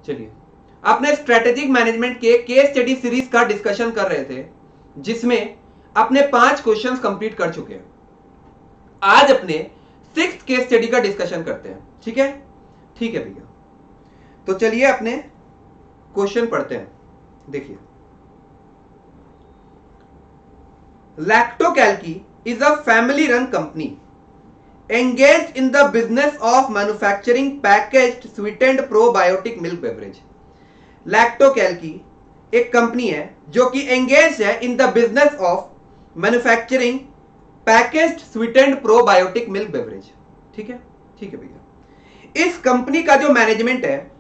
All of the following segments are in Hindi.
चलिए, अपने स्ट्रेटेजिक मैनेजमेंट के केस स्टडी सीरीज का डिस्कशन कर रहे थे, जिसमें अपने 5 क्वेश्चंस कंप्लीट कर चुके हैं। आज अपने 6th केस स्टडी का डिस्कशन करते हैं। ठीक है, ठीक है भैया। तो चलिए अपने क्वेश्चन पढ़ते हैं। देखिए, Lactocalci is a family run company engaged in the business of manufacturing packaged sweetened probiotic milk beverage। लैक्टोकैल्की एक कंपनी है जो कि एंगेज है in the business of manufacturing packaged sweetened probiotic milk beverage. ठीक है, ठीक है भैया। इस कंपनी का जो मैनेजमेंट है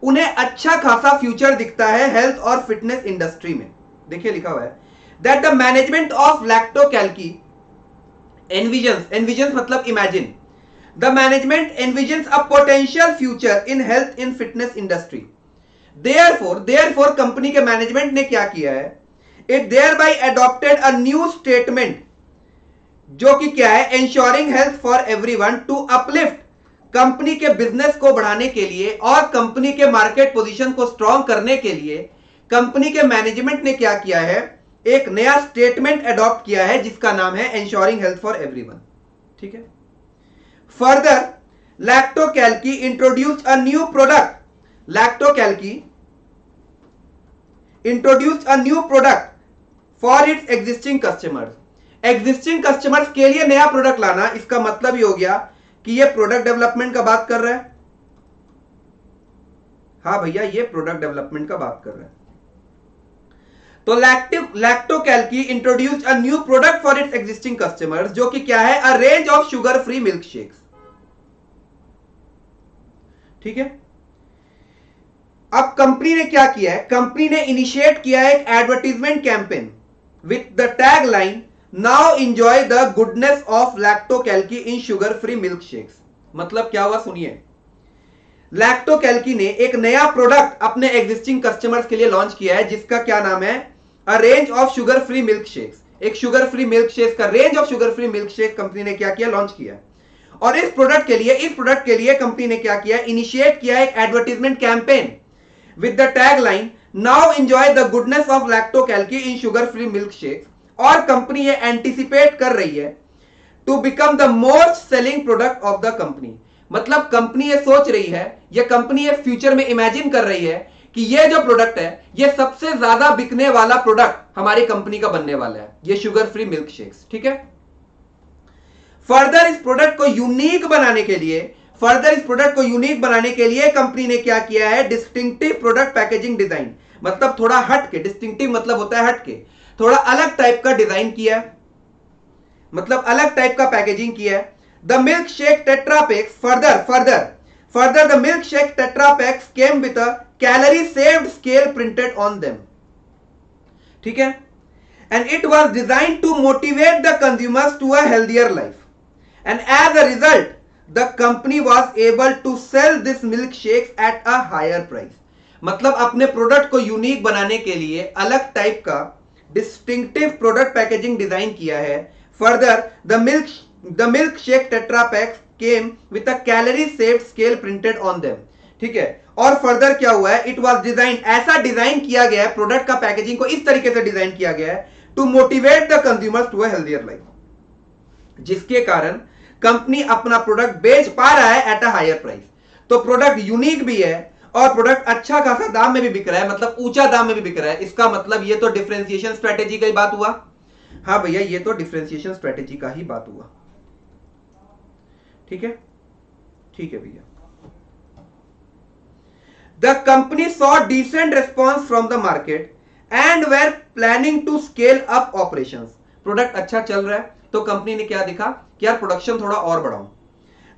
उन्हें अच्छा खासा फ्यूचर दिखता है हेल्थ और फिटनेस इंडस्ट्री में। देखिए लिखा हुआ है that the management of Lactocalci envisions मतलब imagine, the management envisions a potential future in health in fitness industry। therefore company के मैनेजमेंट ने क्या किया है, it thereby adopted a new statement जो कि क्या है, ensuring health for everyone to uplift company के बिजनेस को बढ़ाने के लिए और कंपनी के मार्केट पोजीशन को स्ट्रॉन्ग करने के लिए कंपनी के मैनेजमेंट ने क्या किया है, एक नया स्टेटमेंट अडॉप्ट किया है जिसका नाम है एंश्योरिंग हेल्थ फॉर एवरीवन। ठीक है। Further Lactocalci introduced a new product, Lactocalci introduced a new product for its existing customers. Existing customers के लिए नया प्रोडक्ट लाना, इसका मतलब ही हो गया कि ये प्रोडक्ट डेवलपमेंट का बात कर रहा है। हाँ भैया, ये प्रोडक्ट डेवलपमेंट का बात कर रहा है। तो Lactocalci introduced a new product for its existing customers, जो कि क्या है, a range of sugar free milk shakes. ठीक है। अब कंपनी ने क्या किया है, कंपनी ने इनिशिएट किया है एक advertisement campaign with the tag line now enjoy the goodness of Lactocalci in sugar free milk shakes. मतलब क्या हुआ, सुनिए। लैक्टोकैल्की ने एक नया प्रोडक्ट अपने एग्जिस्टिंग कस्टमर्स के लिए लॉन्च किया है जिसका क्या नाम है, a range of sugar free milk shakes. एक शुगर फ्री मिल्क शेक्स का range of sugar free milk shake company ने क्या किया, लॉन्च किया। और इस प्रोडक्ट के लिए कंपनी ने क्या किया, इनिशिएट किया एक advertisement campaign with the tag line now enjoy the goodness of Lactocalci in sugar free milk shakes. और कंपनी ये एंटिसिपेट कर रही है to become the most selling product of the company. मतलब कंपनी ये सोच रही है, ये कंपनी ये फ्यूचर में इमेजिन कर रही है कि ये जो प्रोडक्ट है ये सबसे ज्यादा बिकने वाला प्रोडक्ट हमारी कंपनी का बनने वाला है, ये शुगर फ्री मिल्क शेक्स। ठीक है। फर्दर इस प्रोडक्ट को यूनिक बनाने के लिए कंपनी ने क्या किया है, डिस्टिंक्टिव प्रोडक्ट पैकेजिंग डिजाइन। मतलब थोड़ा हट के, डिस्टिंक्टिव मतलब होता है हट के, थोड़ा अलग टाइप का डिजाइन किया, मतलब अलग टाइप का पैकेजिंग किया है। The milkshake Tetra Packs further the milkshake Tetra Packs came with a calorie saved scale printed on them। ठीक है। And it was designed to motivate the consumers to a healthier life, and as a result the company was able to sell this milkshakes at a higher price। मतलब अपने प्रोडक्ट को यूनिक बनाने के लिए अलग टाइप का डिस्टिंक्टिव प्रोडक्ट पैकेजिंग डिजाइन किया है। Further The milkshake Tetra Packs came with a calorie saved scale printed on them। ठीक है। और फर्दर क्या हुआ है, इट वाज डिजाइन, ऐसा डिजाइन किया गया है, प्रोडक्ट का पैकेजिंग को इस तरीके से डिजाइन किया गया है to motivate the consumers to a healthier life, जिसके कारण कंपनी अपना प्रोडक्ट बेच पा रहा है एट अ हायर प्राइस। तो प्रोडक्ट यूनिक भी है और प्रोडक्ट अच्छा खासा दाम में भी बिक रहा है, मतलब ऊंचा दाम में भी बिक रहा है। इसका मतलब ये तो डिफरेंशिएशन स्ट्रेटेजी का ही बात हुआ। हाँ भैया, ये तो डिफरेंशिएशन स्ट्रेटेजी का ही बात हुआ। ठीक है, ठीक है भैया। The company saw decent response from the market and were planning to scale up operations. Product अच्छा चल रहा है तो कंपनी ने क्या देखा कि यार प्रोडक्शन थोड़ा और बढ़ाऊं।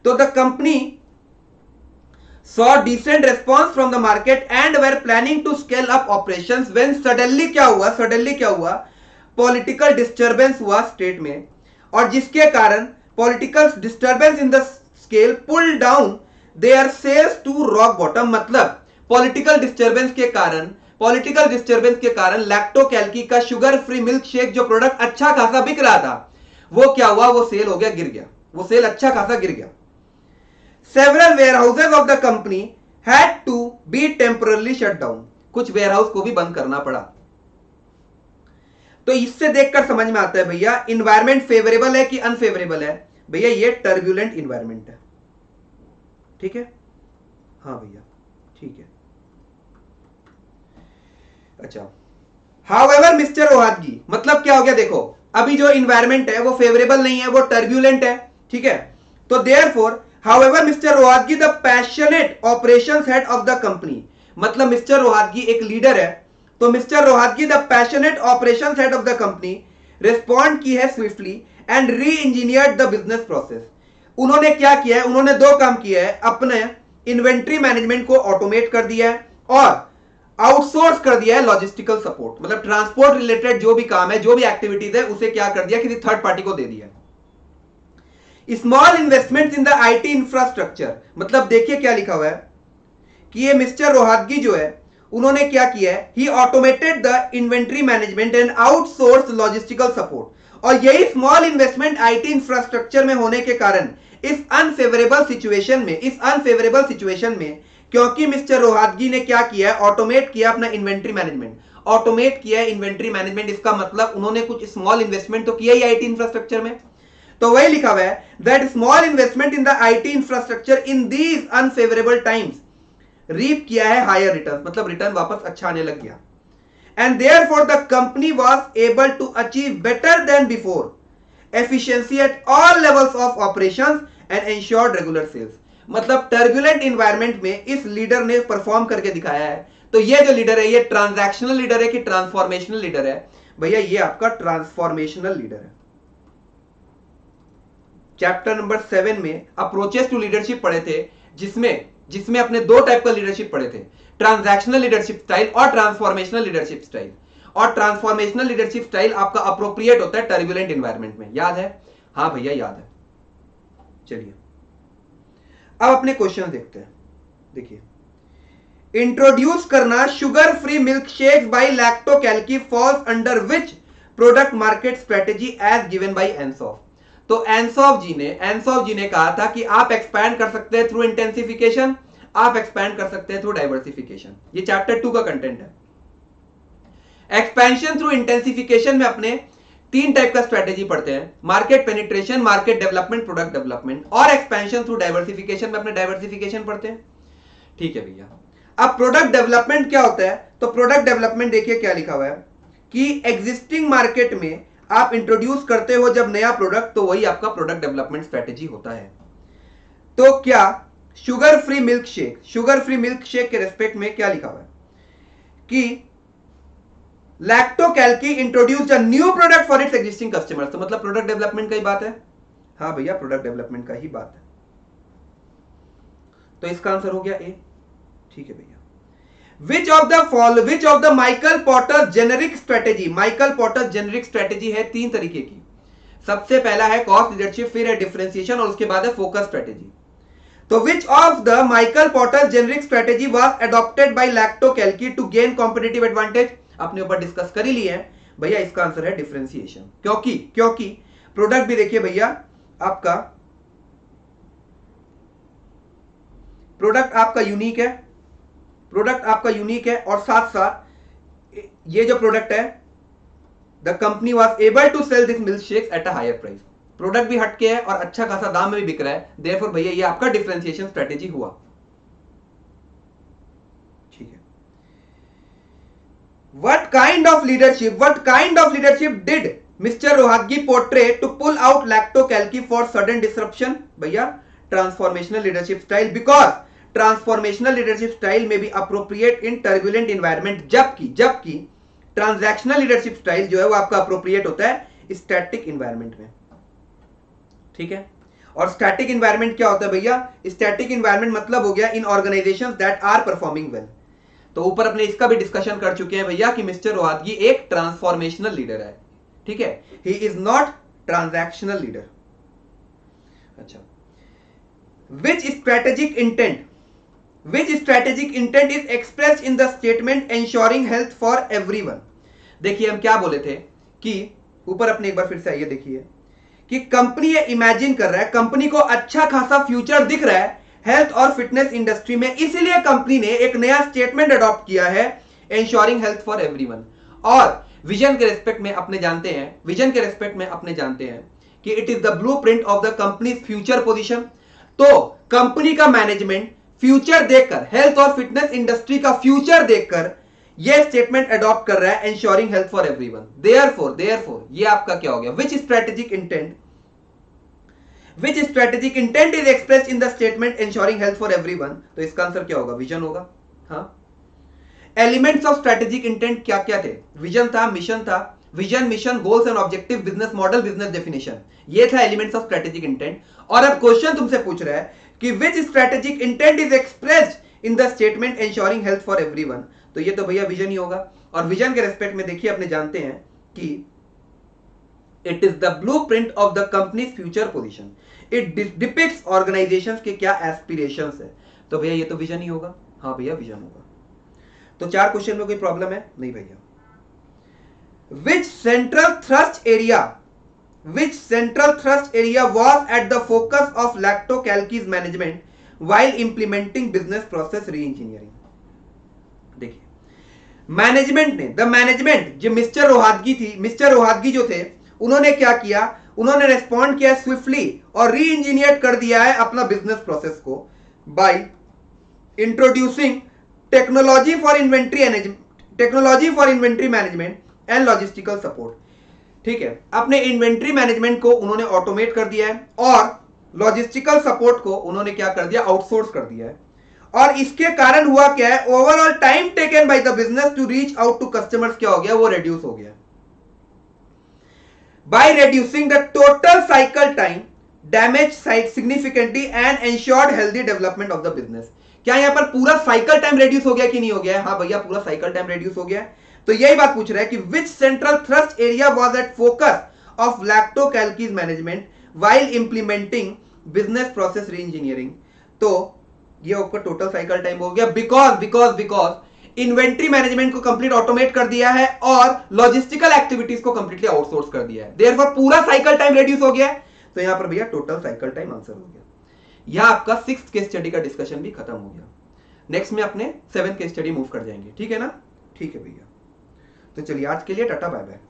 तो the company saw decent response from the market and were planning to scale up operations when suddenly क्या हुआ, पॉलिटिकल डिस्टर्बेंस हुआ स्टेट में, और जिसके कारण political disturbance in the scale pull down their sales to rock bottom। मतलब political disturbance के कारण लैक्टोकैल्की का शुगर फ्री मिल्क शेक जो प्रोडक्ट अच्छा खासा बिक रहा था वो क्या हुआ, वो सेल हो गया, गिर गया, वो सेल अच्छा खासा गिर गया। Several warehouses of the company had to be temporarily shut down, कुछ वेयरहाउस को भी बंद करना पड़ा। तो इससे देखकर समझ में आता है भैया इन्वायरमेंट फेवरेबल है कि अनफेवरेबल है। भैया ये टर्ब्यूलेंट इन्वायरमेंट है, ठीक है। हाँ भैया ठीक है। अच्छा, हाउएवर मिस्टर रोहतगी, मतलब क्या हो गया देखो, अभी जो इन्वायरमेंट है वो फेवरेबल नहीं है, वो टर्ब्यूलेंट है, ठीक है। तो therefore however mister Rohatgi the passionate operations head of the company, मतलब मिस्टर रोहतगी एक लीडर है, तो mister Rohatgi the passionate operations head of the company respond की है swiftly and re engineered the business process. उन्होंने क्या किया है, उन्होंने दो काम किया है, अपने इन्वेंट्री मैनेजमेंट को ऑटोमेट कर दिया है और आउटसोर्स कर दिया है लॉजिस्टिकल सपोर्ट, मतलब ट्रांसपोर्ट रिलेटेड जो भी काम है, जो भी एक्टिविटीज है, उसे क्या कर दिया, किसी थर्ड पार्टी को दे दिया। Small investments in the IT infrastructure, मतलब देखिए क्या लिखा हुआ है कि ये मिस्टर रोहतगी जो है उन्होंने क्या किया है, ही automated the inventory management and outsource logistical support. और यही स्मॉल इन्वेस्टमेंट आईटी इंफ्रास्ट्रक्चर में होने के कारण इस अनफेवरेबल सिचुएशन में क्योंकि मिस्टर रोहतगी ने क्या किया है, ऑटोमेट किया अपना इन्वेंट्री मैनेजमेंट, ऑटोमेट किया इन्वेंट्री मैनेजमेंट, इसका मतलब उन्होंने कुछ स्मॉल इन्वेस्टमेंट तो किया ही आईटी इंफ्रास्ट्रक्चर में। तो वही लिखा हुआ है that small investment in the IT infrastructure in these unfavourable times reap किया है हायर रिटर्न, मतलब रिटर्न वापस अच्छा आने लग गया। And therefore the company was able to achieve better than before efficiency at all levels of operations and ensured regular sales, मतलब टर्बुलेंट इन्वायरमेंट में इस लीडर ने परफॉर्म करके दिखाया है। तो ये जो लीडर है ये ट्रांजैक्शनल लीडर है कि ट्रांसफॉर्मेशनल लीडर है? भैया ये आपका ट्रांसफॉर्मेशनल लीडर है। चैप्टर नंबर 7 में अप्रोचेस टू लीडरशिप पढ़े थे, जिसमें अपने दो टाइप का लीडरशिप पढ़े थे, ट्रांजैक्शनल लीडरशिप स्टाइल और ट्रांसफॉर्मेशनल लीडरशिप स्टाइल। और ट्रांसफॉर्मेशनल लीडरशिप स्टाइल आपका अप्रोप्रिएट होता है टर्बुलेंट एनवायरनमेंट में, याद है? हाँ भैया याद है। चलिए अब अपने क्वेश्चन देखते हैं। देखिए, इंट्रोड्यूस करना sugar free milk shakes by Lactocalci falls under which product market strategy as given by Ansoff. तो एंसॉफ जी ने कहा था कि आप एक्सपैंड कर सकते हैं थ्रू इंटेंसिफिकेशन, आप एक्सपैंड कर सकते हैं थ्रू डाइवर्सिफिकेशन। ये चैप्टर 2 का कंटेंट है। एक्सपेंशन थ्रू इंटेंसिफिकेशन में अपने 3 टाइप का स्ट्रेटेजी पढ़ते हैं, market penetration, market development, product development. और एक्सपेंशन थ्रू डाइवर्सिफिकेशन में अपने डाइवर्सिफिकेशन पढ़ते हैं। ठीक है भैया। अब प्रोडक्ट डेवलपमेंट क्या होता है? तो प्रोडक्ट डेवलपमेंट देखिए क्या लिखा हुआ है कि एग्जिस्टिंग मार्केट में आप इंट्रोड्यूस करते हो जब नया प्रोडक्ट, तो वही आपका प्रोडक्ट डेवलपमेंट स्ट्रेटेजी होता है। तो क्या शुगर फ्री मिल्क शेक के रेस्पेक्ट में क्या लिखा हुआ है कि Lactocalci introduced a new product for its existing customers. तो मतलब प्रोडक्ट डेवलपमेंट का ही बात है। हाँ भैया, प्रोडक्ट डेवलपमेंट का ही बात है। तो इसका आंसर हो गया ए। ठीक है भैया। Which of the Michael Porter's generic strategy? Michael Porter's generic strategy है 3 तरीके की। सबसे पहला है कॉस्ट लीडरशिप, फिर है डिफरेंशिएशन और उसके बाद है फोकस स्ट्रेटेजी। तो which of the Michael Porter's generic strategy was adopted by Lactocalchi to gain competitive advantage? अपने ऊपर डिस्कस कर ही लिए हैं भैया। इसका आंसर है डिफरेंशिएशन। क्योंकि प्रोडक्ट भी देखिए भैया, आपका प्रोडक्ट आपका यूनिक है और साथ साथ ये जो प्रोडक्ट है, the company was able to sell this milk shakes at a higher price. Product भी हटके है और अच्छा खासा दाम में भी बिक रहा है, देयरफॉर भैया ये आपका डिफरेंशिएशन स्ट्रेटेजी हुआ। ठीक है। What kind of leadership did Mr. Rohatgi portray to pull out Lactocalchi for sudden disruption? भैया transformational leadership style, because transformational leadership style में भी अप्रोप्रिएट इन टर्बुलेंट एनवायरनमेंट, जबकि ट्रांजैक्शनल लीडरशिप स्टाइल जो है वो आपका अप्रोप्रिएट होता है स्टैटिक एनवायरनमेंट में। ठीक है। और स्टैटिक एनवायरनमेंट क्या होता है भैया? स्टैटिक एनवायरनमेंट मतलब हो गया in organisations that are performing well. तो ऊपर अपने इसका भी डिस्कशन कर चुके हैं भैया कि मिस्टर रोहतगी एक ट्रांसफॉर्मेशनल लीडर है। ठीक है, he is not transactional leader. अच्छा, which strategic intent is expressed in the statement ensuring health for everyone? देखिए हम क्या बोले थे कि ऊपर अपने एक बार फिर से आइए, देखिए कि कंपनी ये इमेजिन कर रहा है, कंपनी को अच्छा खासा फ्यूचर दिख रहा है हेल्थ और फिटनेस इंडस्ट्री में, इसलिए कंपनी ने एक नया स्टेटमेंट अडॉप्ट किया है, एंश्योरिंग हेल्थ फॉर एवरीवन। और विजन के रेस्पेक्ट में अपने जानते हैं कि it is the blueprint of the company's future position. तो कंपनी का मैनेजमेंट फ्यूचर देखकर, हेल्थ और फिटनेस इंडस्ट्री का फ्यूचर देखकर यह स्टेटमेंट अडॉप्ट कर रहा है, ensuring health for everyone. Therefore ये आपका क्या हो गया, which strategic intent is expressed in the statement ensuring health for everyone. तो इसका आंसर क्या होगा, विजन होगा। हाँ, एलिमेंट्स ऑफ स्ट्रेटेजिक इंटेंट क्या क्या थे, विजन था, मिशन था, vision, mission, goals and objective, business model, business definition, ये था एलिमेंट्स ऑफ स्ट्रेटेजिक इंटेंट। और अब क्वेश्चन तुमसे पूछ रहा है कि which strategic intent is expressed in the statement ensuring health for everyone. तो ये तो भैया विजन ही होगा। और विजन के रेस्पेक्ट में देखिए अपने जानते हैं कि it is the blueprint of the company's future position, it depicts organisations के क्या एस्पिरेशंस है। तो भैया ये तो विजन ही होगा। हाँ भैया विजन होगा। तो 4 क्वेश्चन में कोई प्रॉब्लम है नहीं भैया। Which central thrust area was at the focus of Lacto-Calcis management while implementing business process re-engineering? देखिए, मैनेजमेंट जो मिस्टर रोहातगी जो थे, उन्होंने क्या किया, उन्होंने रेस्पॉन्ड किया स्विफ्टली और री इंजीनियर कर दिया है अपना बिजनेस प्रोसेस को by introducing technology for inventory management and logistical support. ठीक है, अपने इन्वेंट्री मैनेजमेंट को उन्होंने ऑटोमेट कर दिया है और लॉजिस्टिकल सपोर्ट को उन्होंने क्या कर दिया, आउटसोर्स कर दिया है। और इसके कारण हुआ क्या है, overall time taken by the business to reach out to customers क्या हो गया, वो रिड्यूस हो गया। By reducing the total cycle time damage site significantly and ensured healthy development of the business. क्या यहां पर पूरा साइकिल टाइम रिड्यूस हो गया कि नहीं हो गया? हाँ भैया, पूरा साइकिल टाइम रिड्यूस हो गया। तो यही बात पूछ रहा है कि which central thrust area was at focus of Lactocalci's management while implementing business process reengineering. तो ये आपका टोटल साइकिल टाइम हो गया, बिकॉज इन्वेंट्री मैनेजमेंट को कंप्लीट ऑटोमेट कर दिया है और लॉजिस्टिकल एक्टिविटीज को कंप्लीटली आउटसोर्स कर दिया है। देयरफॉर पूरा साइकिल टाइम रिड्यूस हो गया। तो यहां पर भैया टोटल साइकिल टाइम आंसर हो गया। यहां आपका 6th केस स्टडी का डिस्कशन भी खत्म हो गया। नेक्स्ट में अपने 7th केस स्टडी मूव कर जाएंगे। ठीक है ना? ठीक है भैया। तो चलिए आज के लिए टाटा बाय बाय।